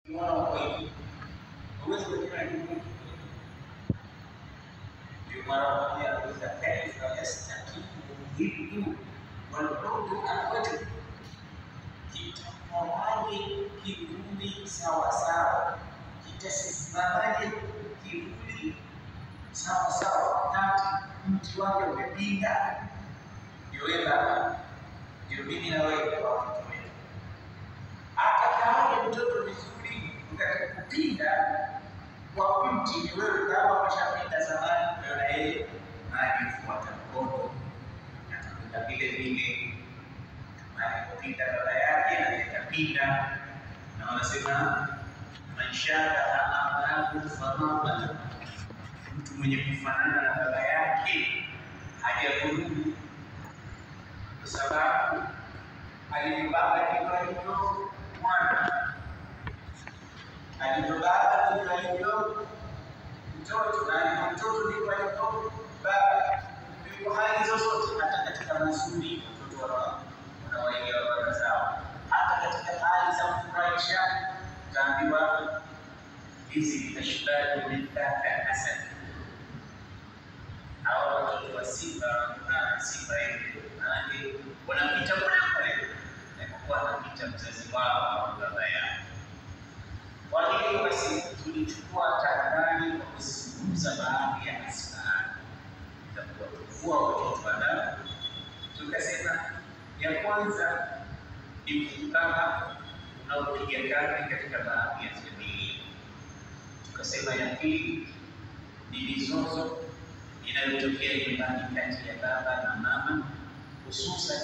Mwana wa kweli huwezi kuona ni Mungu. Ndio mara moja kuweza kaifa yastaki hivi walodogo anakwenda kitamwaje kivuli sawa sawa, kitasimamaje kivuli sawa sawa wakati mti wake umepinda. Ndio wewe baba, ndio mimi na wewe kwa watoto wetu. Atakaye mtoto vizuri kupinda kwa mti ni wewe baba, umeshapinda zamani. Wewe na yeye anajifuata mkono, atakwenda vile vile kupinda baba yake na atapinda. Na wanasema maisha anaanza famama, mtu mwenye kufanana na baba yake hajavurugu, kwa sababu alibaba ndivyo mwana, alibaba ndivyo mtoto, na mtoto ndivyo baba. Kwa hali zozote, hata katika mazuri watoto wanawaelewa baba zao, hata katika hali za kufurahisha utaambiwa hizi ni ashbahu mitaka hasad. Hawa watoto wa Simba na Simba hivi wanapita pale kwa wanapita mzazi wao au baba yao. Kwa hiyo basi tulichukua tahadhari kwa kuzungumza baadhi ya masala za kuwafua watoto wadogo. Tukasema ya kwanza ni mfukara unaopiga kambi katika baadhi ya familia. Tukasema ya pili ni mizozo inayotokea nyumbani kati ya baba na mama, hususan